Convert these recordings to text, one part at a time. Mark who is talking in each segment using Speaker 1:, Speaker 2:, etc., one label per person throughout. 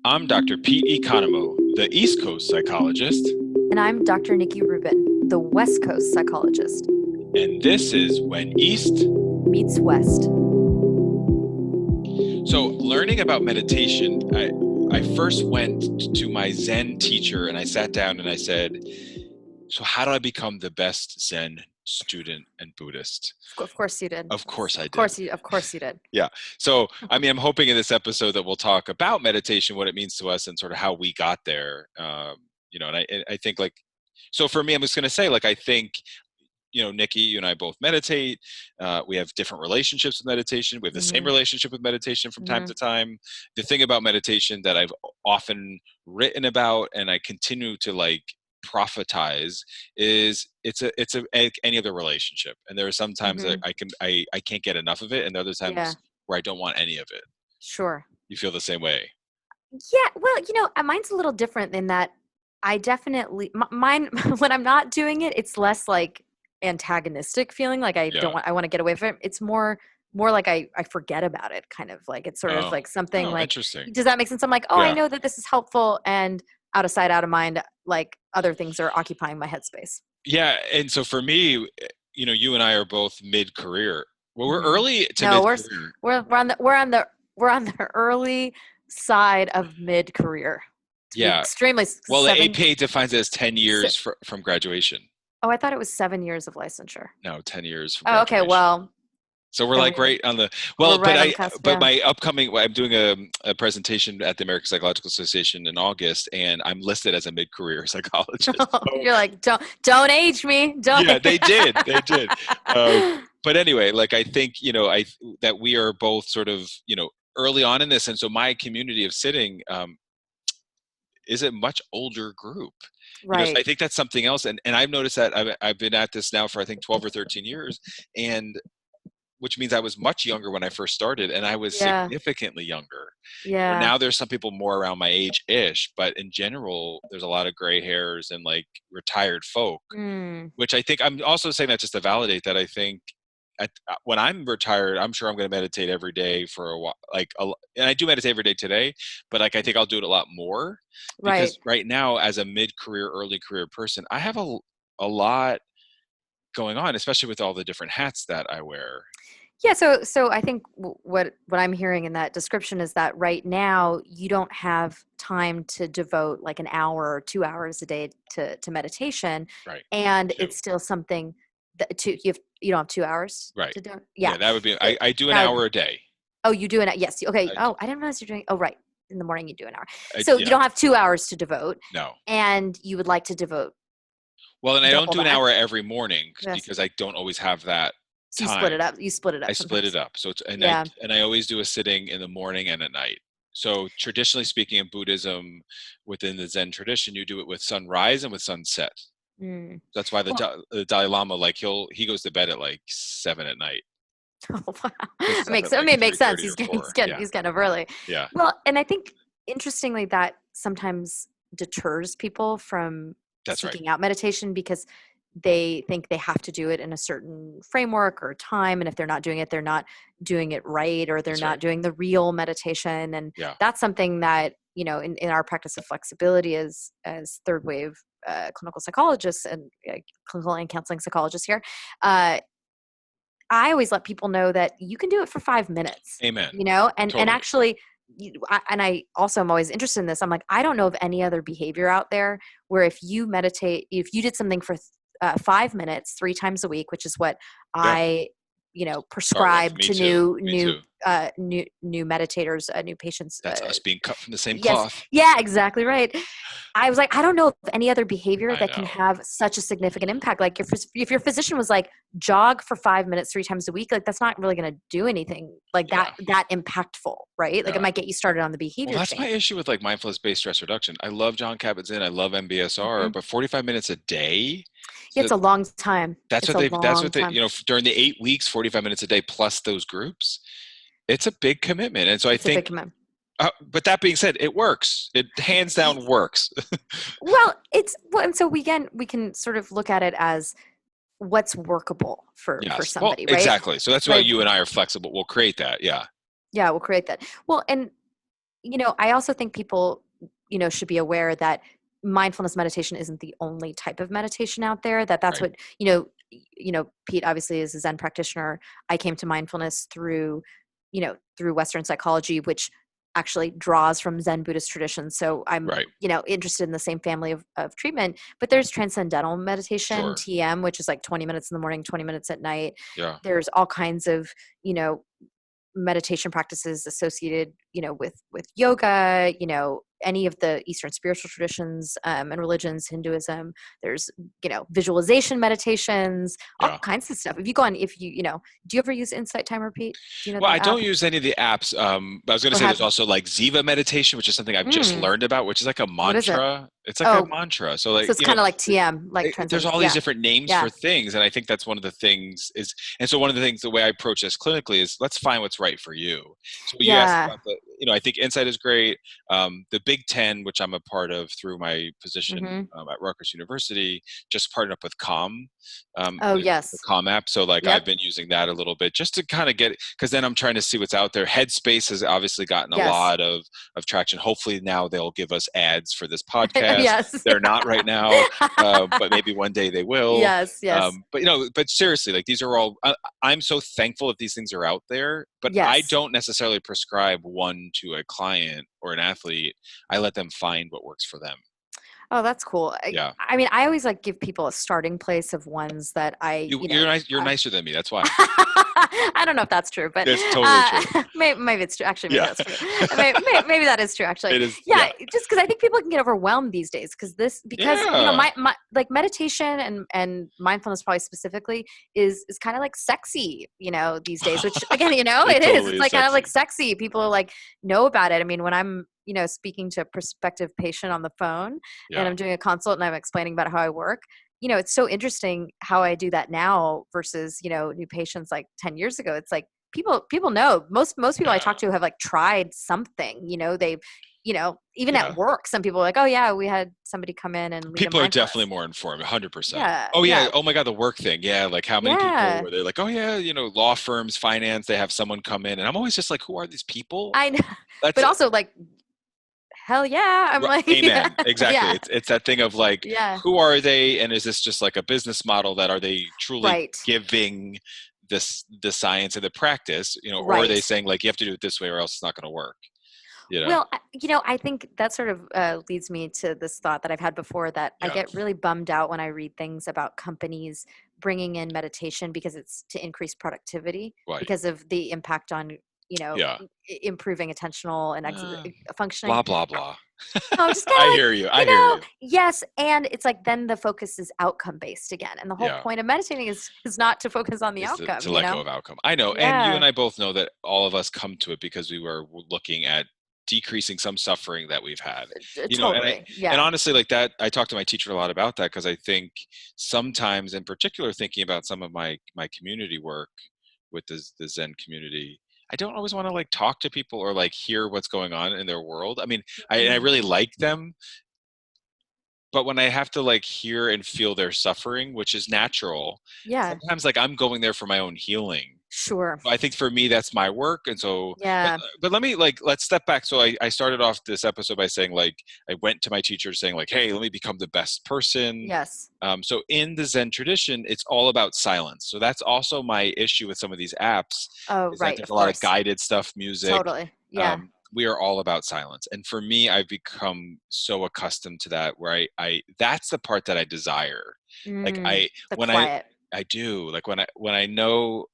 Speaker 1: I'm Dr. Pete Economo, the East Coast psychologist,
Speaker 2: And I'm Dr. Nikki Rubin, the West Coast psychologist.
Speaker 1: and this is When East
Speaker 2: Meets West.
Speaker 1: So, learning about meditation, I first went to my Zen teacher and I sat down and I said, so how do I become the best Zen student and Buddhist?
Speaker 2: Of course you did.
Speaker 1: Of course I
Speaker 2: Of
Speaker 1: did.
Speaker 2: course you did.
Speaker 1: Yeah. So, I'm hoping in this episode that we'll talk about meditation, what it means to us, and sort of how we got there. And I think so for me, I'm just going to say, I think, Nikki, you and I both meditate. We have different relationships with meditation. We have the same relationship with meditation from time to time. The thing about meditation that I've often written about and I continue to prophetize is it's like any other relationship. And there are some times that I can't get enough of it, and other times where I don't want any of it.
Speaker 2: Sure.
Speaker 1: You feel the same way?
Speaker 2: Yeah. Well, mine's a little different in that I definitely mine when I'm not doing it, it's less like antagonistic feeling. Like I want to get away from it. It's more like I forget about it, kind of like it's sort of like something like,
Speaker 1: interesting.
Speaker 2: does that make sense? I'm like, I know that this is helpful, and out of sight, out of mind, like other things are occupying my headspace.
Speaker 1: Yeah. And so for me, you and I are both mid-career. Well, we're early to mid-career.
Speaker 2: We're on the early side of mid-career.
Speaker 1: Yeah.
Speaker 2: Extremely.
Speaker 1: Well, the APA defines it as 10 years from graduation.
Speaker 2: Oh, I thought it was 7 years of licensure.
Speaker 1: No, 10 years from
Speaker 2: graduation. Okay, well.
Speaker 1: So we're right on the, my upcoming, I'm doing a presentation at the American Psychological Association in August, and I'm listed as a mid-career psychologist. So,
Speaker 2: you're like, don't age me.
Speaker 1: Yeah, they did. But anyway, I think, that we are both sort of, early on in this. And so my community of sitting is a much older group.
Speaker 2: Right.
Speaker 1: So I think that's something else. And I've noticed that I've been at this now for, I think, 12 or 13 years. And which means I was much younger when I first started, and I was significantly younger.
Speaker 2: Yeah.
Speaker 1: Now there's some people more around my age-ish, but in general, there's a lot of gray hairs and retired folk, which I think I'm also saying that just to validate that I think when I'm retired, I'm sure I'm going to meditate every day for a while. And I do meditate every day today, but I think I'll do it a lot more because right now, as a mid-career, early career person, I have a lot going on, especially with all the different hats that I wear.
Speaker 2: Yeah, so I think what I'm hearing in that description is that right now you don't have time to devote like an hour or 2 hours a day to meditation,
Speaker 1: right?
Speaker 2: And it's still something that you don't have 2 hours,
Speaker 1: right?
Speaker 2: To do.
Speaker 1: Yeah, that would be. I do an hour a day.
Speaker 2: Oh, you do it? Yes. Okay. I didn't realize you're doing. Oh, right. In the morning you do an hour. So you don't have 2 hours to devote.
Speaker 1: No.
Speaker 2: And you would like to devote.
Speaker 1: Well, and I don't do an hour every morning because I don't always have that.
Speaker 2: So you split it up. I
Speaker 1: split it up. So I always do a sitting in the morning and at night. So traditionally speaking, in Buddhism, within the Zen tradition, you do it with sunrise and with sunset. That's why the Dalai Lama, he goes to bed at 7 at night.
Speaker 2: Oh wow! It makes sense. He's getting up early.
Speaker 1: Yeah.
Speaker 2: Well, and I think interestingly that sometimes deters people from seeking out meditation because they think they have to do it in a certain framework or time, and if they're not doing it, they're not doing it right, or they're not doing the real meditation. And that's something that in our practice of flexibility as third wave clinical psychologists and clinical and counseling psychologists here, I always let people know that you can do it for 5 minutes.
Speaker 1: Amen.
Speaker 2: And actually. And I also am always interested in this. I'm like, I don't know of any other behavior out there where if you meditate, if you did something for 5 minutes 3 times a week, which is what I prescribe to new meditators, new patients.
Speaker 1: That's us being cut from the same cloth.
Speaker 2: Yeah, exactly right. I was like, I don't know of any other behavior that can have such a significant impact. Like if your physician was like, jog for 5 minutes 3 times a week, that's not really going to do anything that impactful, right? It might get you started on the behavior.
Speaker 1: Well, that's
Speaker 2: change.
Speaker 1: my issue with mindfulness-based stress reduction. I love John Kabat-Zinn. I love MBSR, but 45 minutes a day.
Speaker 2: Yeah, it's a long time.
Speaker 1: That's what they, during the 8 weeks, 45 minutes a day plus those groups. It's a big commitment. And so I think, but that being said, it works. It hands down works.
Speaker 2: And so we can sort of look at it as what's workable for somebody, right?
Speaker 1: Exactly. So that's why you and I are flexible. We'll create that. Yeah.
Speaker 2: Yeah, we'll create that. Well, and I also think people, should be aware that mindfulness meditation isn't the only type of meditation out there. That's
Speaker 1: Right.
Speaker 2: what, Pete obviously is a Zen practitioner. I came to mindfulness through Western psychology, which actually draws from Zen Buddhist traditions. So I'm,
Speaker 1: Right.
Speaker 2: interested in the same family of treatment. But there's transcendental meditation,
Speaker 1: Sure.
Speaker 2: TM, which is like 20 minutes in the morning, 20 minutes at night.
Speaker 1: Yeah.
Speaker 2: There's all kinds of, meditation practices associated, with yoga, any of the Eastern spiritual traditions, and religions, Hinduism. There's, visualization meditations, all
Speaker 1: Yeah.
Speaker 2: kinds of stuff. If you go on, if you, do you ever use Insight Timer, Pete? Do you know
Speaker 1: Well, I
Speaker 2: that app?
Speaker 1: don't use any of the apps. But I was going to
Speaker 2: Or
Speaker 1: say there's
Speaker 2: have,
Speaker 1: also like Ziva meditation, which is something I've just
Speaker 2: mm,
Speaker 1: learned about, which is like a
Speaker 2: what is it?
Speaker 1: mantra. It's like a
Speaker 2: Oh,
Speaker 1: mantra. So
Speaker 2: so
Speaker 1: like,
Speaker 2: it's kind of like TM, like
Speaker 1: there's
Speaker 2: transcend.
Speaker 1: all these
Speaker 2: Yeah.
Speaker 1: different names for
Speaker 2: Yeah.
Speaker 1: things, and I think that's one of the things is, and so one of the things, the way I approach this clinically is let's find what's right for you. So you asked
Speaker 2: Yeah.
Speaker 1: about I think Insight is great. The Big Ten, which I'm a part of through my position
Speaker 2: Mm-hmm.
Speaker 1: at Rutgers University, just partnered up with Calm,
Speaker 2: Oh,
Speaker 1: the
Speaker 2: yes.
Speaker 1: Calm app. So like I've
Speaker 2: Yep.
Speaker 1: been using that a little bit just to kind of get, because then I'm trying to see what's out there. Headspace has obviously gotten a
Speaker 2: Yes.
Speaker 1: lot of traction. Hopefully now they'll give us ads for this podcast.
Speaker 2: Yes.
Speaker 1: They're not right now, but maybe one day they will.
Speaker 2: Yes. Yes.
Speaker 1: But seriously, like these are all. I'm so thankful that these things are out there. But I
Speaker 2: Yes.
Speaker 1: don't necessarily prescribe one to a client or an athlete. I let them find what works for them.
Speaker 2: Oh, that's cool. I,
Speaker 1: Yeah,
Speaker 2: I mean, I always like give people a starting place of ones that
Speaker 1: you're nice. You're nicer than me. That's why.
Speaker 2: I don't know if that's true, but
Speaker 1: It's totally true.
Speaker 2: maybe it's true. Actually, maybe
Speaker 1: Yeah,
Speaker 2: that's true. Maybe that is true. Actually,
Speaker 1: it is.
Speaker 2: yeah,
Speaker 1: Yeah,
Speaker 2: just because I think people can get overwhelmed these days because
Speaker 1: yeah.
Speaker 2: my like meditation and mindfulness probably specifically is kind of like sexy, these days. Which again,
Speaker 1: It
Speaker 2: it is.
Speaker 1: totally
Speaker 2: It's
Speaker 1: is
Speaker 2: like kind of like
Speaker 1: sexy.
Speaker 2: sexy. People like know about it. I mean, when I'm speaking to a prospective patient on the phone and
Speaker 1: Yeah,
Speaker 2: I'm doing a consult and I'm explaining about how I work, it's so interesting how I do that now versus, new patients like 10 years ago. It's like people know. Most people I
Speaker 1: yeah,
Speaker 2: talk to have like tried something, they've, even
Speaker 1: yeah.
Speaker 2: at work, some people are like, oh yeah, we had somebody come in and lead a
Speaker 1: People are definitely
Speaker 2: mindfulness.
Speaker 1: more informed, 100%.
Speaker 2: Yeah,
Speaker 1: Oh yeah,
Speaker 2: yeah,
Speaker 1: oh my god, the work thing. Yeah, like how many people
Speaker 2: yeah.
Speaker 1: were there like, "Oh yeah, law firms, finance, they have someone come in." And I'm always just like, "Who are these people?"
Speaker 2: I know.
Speaker 1: That's
Speaker 2: But also like, hell yeah. I'm like, yeah,
Speaker 1: amen. Exactly.
Speaker 2: yeah,
Speaker 1: It's that thing of like,
Speaker 2: yeah.
Speaker 1: who are they, and is this just like a business model that are they truly
Speaker 2: Right,
Speaker 1: giving the science and the practice, or are they
Speaker 2: right.
Speaker 1: saying like you have to do it this way or else it's not going to work, you know?
Speaker 2: Well, I think that sort of leads me to this thought that I've had before that I
Speaker 1: Yeah.
Speaker 2: get really bummed out when I read things about companies bringing in meditation because it's to increase productivity
Speaker 1: Right.
Speaker 2: because of the impact on,
Speaker 1: Yeah.
Speaker 2: improving attentional and
Speaker 1: Uh,
Speaker 2: functioning.
Speaker 1: blah blah blah.
Speaker 2: No, just kind
Speaker 1: I
Speaker 2: of like,
Speaker 1: hear you. I hear you.
Speaker 2: yes. And it's like then the focus is outcome based again. And the whole
Speaker 1: Yeah.
Speaker 2: point of meditating is not to focus on the
Speaker 1: Is
Speaker 2: outcome,
Speaker 1: to let go of outcome. I know, and you
Speaker 2: Yeah,
Speaker 1: and I both know that all of us come to it because we were looking at decreasing some suffering that we've had.
Speaker 2: totally.
Speaker 1: And
Speaker 2: Yeah.
Speaker 1: honestly, like that, I talk to my teacher a lot about that because I think sometimes, in particular, thinking about some of my community work with the Zen community, I don't always want to like talk to people or like hear what's going on in their world. I mean, I
Speaker 2: Mhm.
Speaker 1: really like them, but when I have to like hear and feel their suffering, which is natural,
Speaker 2: Yeah.
Speaker 1: sometimes like I'm going there for my own healing.
Speaker 2: Sure.
Speaker 1: I think for me that's my work, and so
Speaker 2: Yeah.
Speaker 1: but let me like let's step back. So I started off this episode by saying like I went to my teacher saying like, hey, let me become the best person.
Speaker 2: Yes.
Speaker 1: So in the Zen tradition, it's all about silence. So that's also my issue with some of these apps
Speaker 2: Oh,
Speaker 1: is that
Speaker 2: right,
Speaker 1: there's
Speaker 2: of
Speaker 1: a lot of
Speaker 2: course.
Speaker 1: guided stuff, music.
Speaker 2: Totally. Yeah.
Speaker 1: We are all about silence, and for me, I've become so accustomed to that where I that's the part that I desire. Like
Speaker 2: The
Speaker 1: when
Speaker 2: quiet.
Speaker 1: I do like when I know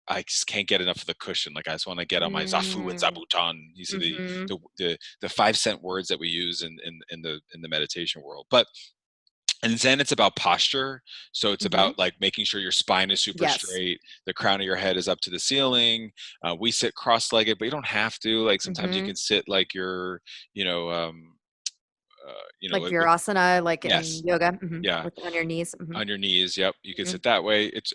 Speaker 1: I just can't get enough of the cushion. Like I just want to get on my zafu and
Speaker 2: Mm.
Speaker 1: zabuton. You see
Speaker 2: Mhm.
Speaker 1: the 5 cent words that we use in the meditation world. But and then it's about posture. So it's
Speaker 2: Mhm.
Speaker 1: about like making sure your spine is super
Speaker 2: Yes.
Speaker 1: straight, the crown of your head is up to the ceiling. We sit cross-legged, but you don't have to. Like sometimes you
Speaker 2: Mhm.
Speaker 1: can sit like you're, you know,
Speaker 2: Like
Speaker 1: with
Speaker 2: Virasana, like in
Speaker 1: yes,
Speaker 2: yoga,
Speaker 1: yeah,
Speaker 2: with on your knees.
Speaker 1: on your knees. Yep, you can
Speaker 2: Mhm.
Speaker 1: sit that way. It's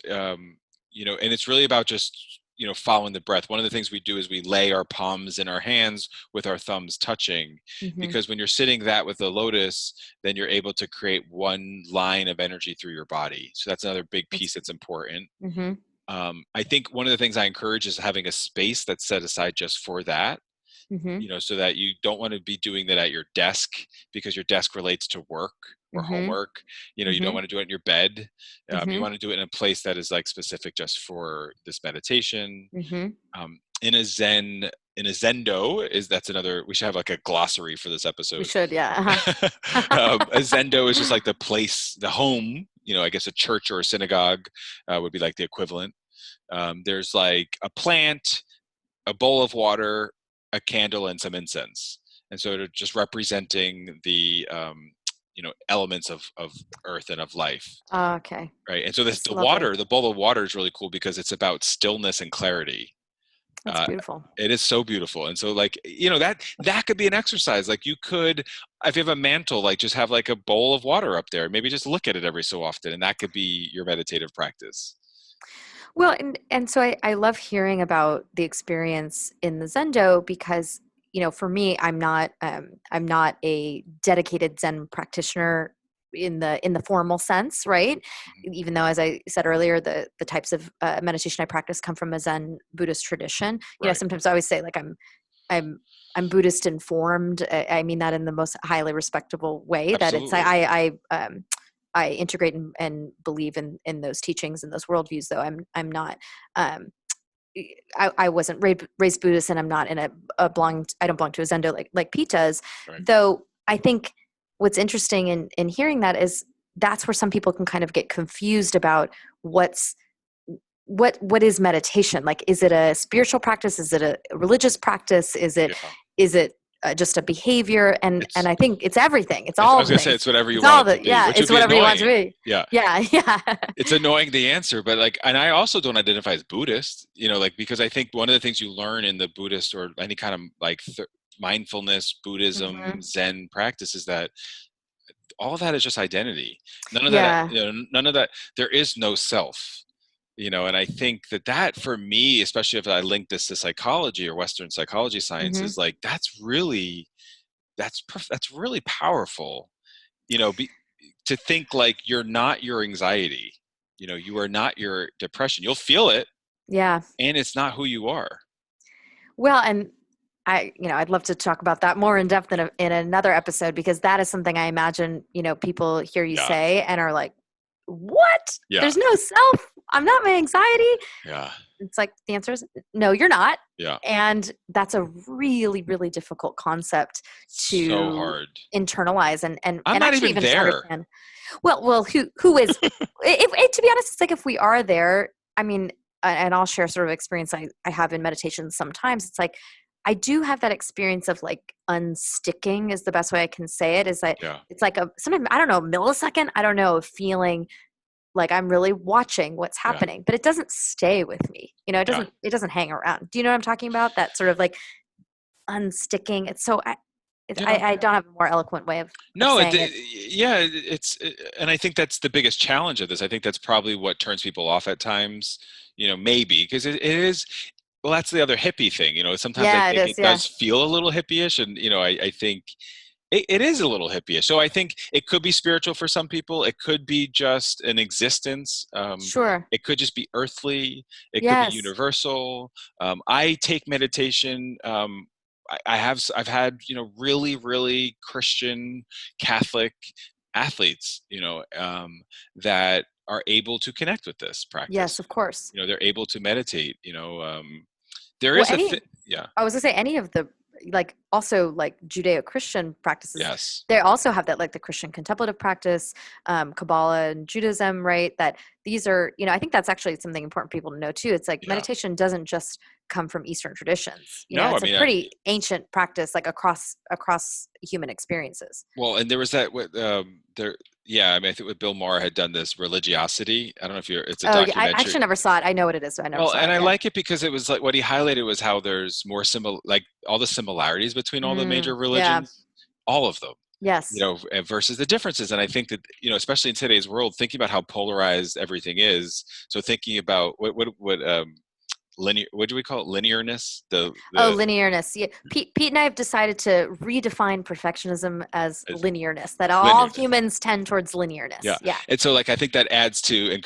Speaker 1: and it's really about just following the breath. One of the things we do is we lay our palms in our hands with our thumbs touching,
Speaker 2: Mhm.
Speaker 1: because when you're sitting that with the lotus, then you're able to create one line of energy through your body. So that's another big
Speaker 2: That's
Speaker 1: piece that's important.
Speaker 2: mhm.
Speaker 1: I think one of the things I encourage is having a space that's set aside just for that.
Speaker 2: Mhm.
Speaker 1: so that you don't want to be doing that at your desk, because your desk relates to work or
Speaker 2: Mhm.
Speaker 1: homework. You don't
Speaker 2: Mhm.
Speaker 1: want to do it in your bed. You
Speaker 2: Mhm.
Speaker 1: want to do it in a place that is like specific just for this meditation.
Speaker 2: Mhm.
Speaker 1: In a zendo, that's another, we should have like a glossary for this
Speaker 2: We
Speaker 1: episode.
Speaker 2: should, yeah.
Speaker 1: A
Speaker 2: Uh-huh.
Speaker 1: zendo is just like the place, the home, I guess a church or a synagogue would be like the equivalent. There's like a plant, a bowl of water, a candle, and some incense. And so they're just representing the elements of earth and of life,
Speaker 2: Okay.
Speaker 1: right? And so this
Speaker 2: That's lovely.
Speaker 1: the bowl of water is really cool because it's about stillness and clarity.
Speaker 2: That's
Speaker 1: uh,
Speaker 2: beautiful.
Speaker 1: it is so beautiful. And so like that could be an exercise. Like you could, if you have a mantle, like just have like a bowl of water up there, maybe just look at it every so often, and that could be your meditative practice.
Speaker 2: Well, and so I love hearing about the experience in the Zendo because, for me, I'm not a dedicated Zen practitioner in the formal sense, right?
Speaker 1: Mhm.
Speaker 2: Even though, as I said earlier, the types of meditation I practice come from a Zen Buddhist tradition.
Speaker 1: Right.
Speaker 2: Sometimes I always say like I'm I'm Buddhist informed. I mean that in the most highly respectable way. That it's
Speaker 1: Absolutely.
Speaker 2: I integrate and believe in those teachings and those worldviews. Though I'm not. Um, I wasn't raised Buddhist, and I'm not in a belong. I don't belong to a Zendo like Pete does.
Speaker 1: Right.
Speaker 2: Though I think what's interesting in hearing that is that's where some people can kind of get confused about what is meditation. Like, is it a spiritual practice? Is it a religious practice?
Speaker 1: Yeah.
Speaker 2: Is it just a behavior? And
Speaker 1: It's
Speaker 2: I think it's everything. It's
Speaker 1: I
Speaker 2: all
Speaker 1: was
Speaker 2: the
Speaker 1: gonna say
Speaker 2: things.
Speaker 1: it's whatever you
Speaker 2: It's
Speaker 1: want
Speaker 2: all
Speaker 1: it to
Speaker 2: the
Speaker 1: be,
Speaker 2: yeah.
Speaker 1: which would
Speaker 2: It's
Speaker 1: be
Speaker 2: whatever you want to
Speaker 1: annoying.
Speaker 2: be.
Speaker 1: Yeah.
Speaker 2: Yeah, yeah.
Speaker 1: It's annoying, the answer, but like, and I also don't identify as Buddhist, like, because I think one of the things you learn in the Buddhist or any kind of like mindfulness,
Speaker 2: Hmm.
Speaker 1: Buddhism, Zen practice is that all of that is just identity. None of that,
Speaker 2: Yeah.
Speaker 1: none of that, there is no self. And I think that for me, especially if I link this to psychology or Western psychology science,
Speaker 2: Hmm.
Speaker 1: is like, that's really powerful, you know, be, to think like you're not your anxiety, you are not your depression. You'll feel it,
Speaker 2: Yeah.
Speaker 1: and it's not who you are.
Speaker 2: Well, and I'd love to talk about that more in depth in another episode because that is something I imagine, people hear you
Speaker 1: Yeah,
Speaker 2: say and are like, "What?
Speaker 1: yeah,
Speaker 2: There's no self? I'm not my anxiety?"
Speaker 1: yeah,
Speaker 2: It's like the answer is no, you're not.
Speaker 1: yeah.
Speaker 2: And that's a really, really difficult concept
Speaker 1: So
Speaker 2: to
Speaker 1: hard.
Speaker 2: internalize
Speaker 1: I'm
Speaker 2: and
Speaker 1: not
Speaker 2: actually
Speaker 1: even
Speaker 2: even just
Speaker 1: there.
Speaker 2: understand. Well, who is to be honest, it's like if we are there, I mean, and I'll share sort of experience I have in meditation sometimes. It's like I do have that experience of like unsticking is the best way I can say it. Is that
Speaker 1: Yeah,
Speaker 2: it's like a sometimes I don't know, millisecond, I don't know, feeling like I'm really watching what's
Speaker 1: yeah,
Speaker 2: happening, but it doesn't stay with me.
Speaker 1: yeah.
Speaker 2: It doesn't hang around. Do you know what I'm talking about? That sort of like unsticking. It's so
Speaker 1: Yeah.
Speaker 2: I don't have a more eloquent way of
Speaker 1: No,
Speaker 2: saying it.
Speaker 1: yeah, and I think that's the biggest challenge of this. I think that's probably what turns people off at times, maybe because it is. Well, that's the other hippie thing, Sometimes I
Speaker 2: Yeah, it
Speaker 1: think
Speaker 2: is.
Speaker 1: it
Speaker 2: Yeah.
Speaker 1: does feel a little hippie-ish, and I think it is a little hippie-ish. So I think it could be spiritual for some people. It could be just an existence.
Speaker 2: Sure.
Speaker 1: It could just be earthly. It could be
Speaker 2: Yes.
Speaker 1: universal. I take meditation. I've had really really Christian Catholic athletes that are able to connect with this
Speaker 2: Yes,
Speaker 1: practice.
Speaker 2: of course.
Speaker 1: They're able to meditate. There
Speaker 2: Well,
Speaker 1: is yeah.
Speaker 2: I was gonna say any of the like also like Judeo-Christian practices,
Speaker 1: Yes.
Speaker 2: they also have that like the Christian contemplative practice, Kabbalah and Judaism, right? That these are, I think that's actually something important for people to know too. It's like
Speaker 1: Yeah.
Speaker 2: meditation doesn't just come from Eastern traditions.
Speaker 1: No, I
Speaker 2: It's a
Speaker 1: mean,
Speaker 2: pretty ancient practice like across human experiences.
Speaker 1: well, and there was that there. Yeah, I mean, I think what Bill Maher had done this religiosity. I don't know if you're. It's a
Speaker 2: Oh yeah, I
Speaker 1: documentary.
Speaker 2: actually never saw it. I know what it is, but I never
Speaker 1: Well,
Speaker 2: saw
Speaker 1: and
Speaker 2: it.
Speaker 1: I
Speaker 2: Yeah.
Speaker 1: like it because it was like what he highlighted was how there's more like all the similarities between all the major
Speaker 2: Yeah.
Speaker 1: religions, all of them,
Speaker 2: Yes.
Speaker 1: versus the differences. And I think that especially in today's world, thinking about how polarized everything is. So thinking about what linear, what do we call it? Linearness?
Speaker 2: Linearness. Yeah. Pete and I have decided to redefine perfectionism as linearness, that all
Speaker 1: linearness.
Speaker 2: humans tend towards linearness.
Speaker 1: Yeah.
Speaker 2: Yeah.
Speaker 1: And so like, I think that adds to and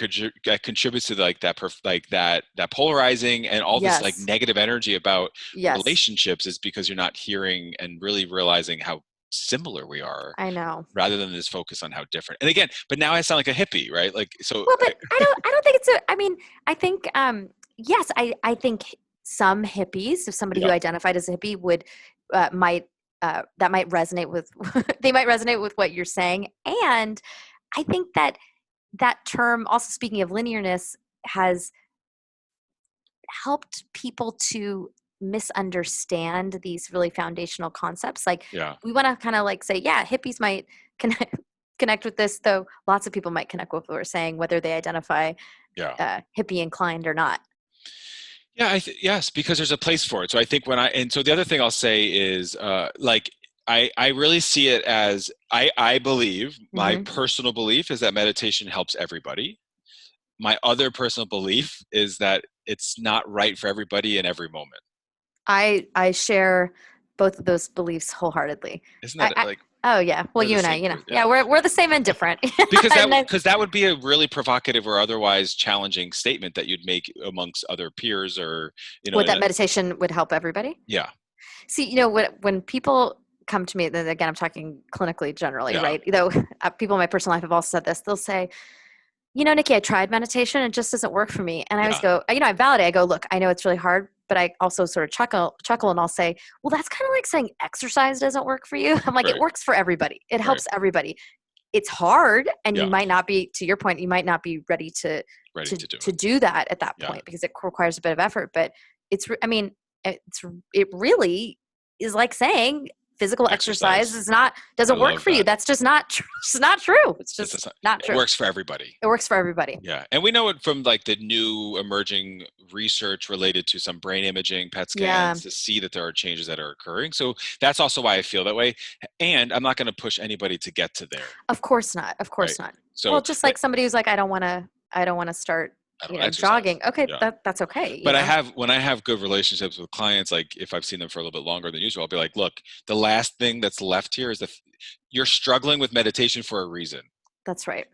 Speaker 1: contributes to like that, that polarizing and all this like negative energy about relationships, is because you're not hearing and really realizing how similar we are.
Speaker 2: I know.
Speaker 1: Rather than this focus on how different. And again, but now I sound like a hippie, right? Like, so.
Speaker 2: Well, but I don't think it's I mean, I think, yes, I think some hippies, if somebody who identified as a hippie would, that might resonate with, they might resonate with what you're saying. And I think that term, also speaking of linearness, has helped people to misunderstand these really foundational concepts. Like, we want to kind of like say, hippies might connect with this, though lots of people might connect with what we're saying, whether they identify hippie inclined or not.
Speaker 1: Yeah, yes, because there's a place for it. So I think and so the other thing I'll say is, like, I really see it as, I believe, my personal belief is that meditation helps everybody. My other personal belief is that it's not right for everybody in every moment.
Speaker 2: I share both of those beliefs wholeheartedly.
Speaker 1: Isn't that like?
Speaker 2: Oh yeah. Well, you and I, we're the same and different.
Speaker 1: because that would be a really provocative or otherwise challenging statement that you'd make amongst other peers, or
Speaker 2: that meditation would help everybody.
Speaker 1: Yeah.
Speaker 2: See, when people come to me, then again, I'm talking clinically generally, right? People in my personal life have also said this. They'll say, Nikki, I tried meditation and it just doesn't work for me. And I always go, I validate. I go, look, I know it's really hard, but I also sort of chuckle and I'll say, well, that's kind of like saying exercise doesn't work for you. I'm like, it works for everybody. It helps everybody. It's hard, and you might not be, to your point, you might not be ready to do that at that point, because it requires a bit of effort. But it really is like saying physical exercise doesn't work for you. That's just not true. It's not true. It's just not true.
Speaker 1: It works for everybody.
Speaker 2: It works for everybody.
Speaker 1: Yeah. And we know it from like the new emerging research related to some brain imaging, PET scans, to see that there are changes that are occurring. So that's also why I feel that way. And I'm not going to push anybody to get to there.
Speaker 2: Of course not. Of course not. So, well, just like somebody who's like, I don't want to start jogging. Okay. That's okay.
Speaker 1: But when I have good relationships with clients, like if I've seen them for a little bit longer than usual, I'll be like, look, the last thing that's left here is you're struggling with meditation for a reason.
Speaker 2: That's right.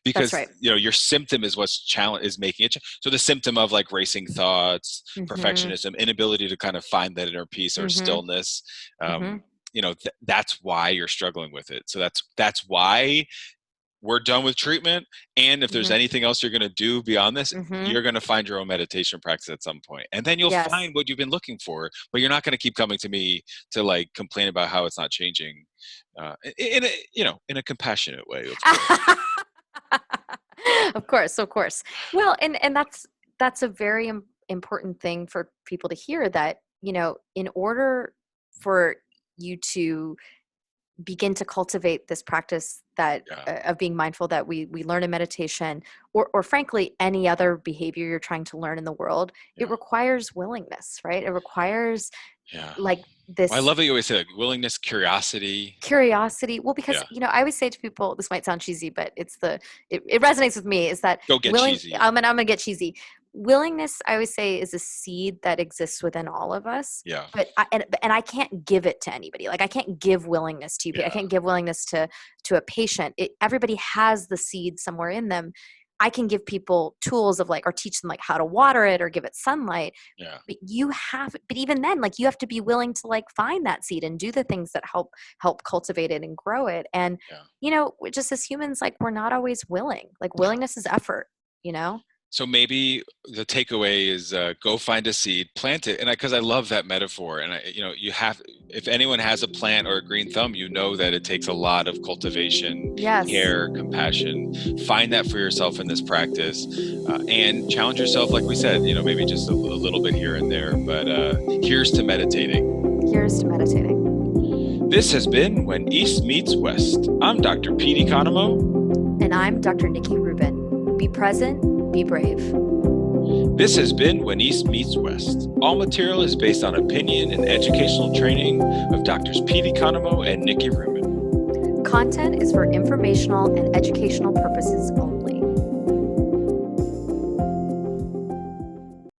Speaker 1: Because your symptom is is making it. So the symptom of like racing thoughts, perfectionism, inability to kind of find that inner peace or stillness, that's why you're struggling with it. So that's why we're done with treatment. And if there's anything else you're going to do beyond this, you're going to find your own meditation practice at some point. And then you'll find what you've been looking for, but you're not going to keep coming to me to like complain about how it's not changing in a compassionate way.
Speaker 2: Of course. Well, and that's a very important thing for people to hear, that, in order for you to begin to cultivate this practice of being mindful that we learn in meditation, or frankly, any other behavior you're trying to learn in the world, it requires willingness, right? It requires like this.
Speaker 1: Well, I love that you always say like willingness, curiosity.
Speaker 2: Well, because, I always say to people, this might sound cheesy, but it resonates with me, is that
Speaker 1: go get cheesy.
Speaker 2: I'm gonna get cheesy. Willingness, I always say, is a seed that exists within all of us.
Speaker 1: Yeah.
Speaker 2: But I can't give it to anybody. Like, I can't give willingness to you. Yeah. I can't give willingness to a patient. Everybody has the seed somewhere in them. I can give people tools of or teach them like how to water it or give it sunlight.
Speaker 1: Yeah.
Speaker 2: But even then, like, you have to be willing to like find that seed and do the things that help cultivate it and grow it. And, just as humans, like, we're not always willing. Like, willingness is effort,
Speaker 1: So maybe the takeaway is go find a seed, plant it. And because I love that metaphor. And if anyone has a plant or a green thumb, that it takes a lot of cultivation, care, compassion. Find that for yourself in this practice, and challenge yourself. Like we said, maybe just a little bit here and there, but here's to meditating.
Speaker 2: Here's to meditating.
Speaker 1: This has been When East Meets West. I'm Dr. Pete Economo.
Speaker 2: And I'm Dr. Nikki Rubin. Be present. Be brave.
Speaker 1: This has been When East Meets West. All material is based on opinion and educational training of Drs. Pete Economo and Nikki Rubin.
Speaker 2: Content is for informational and educational purposes only.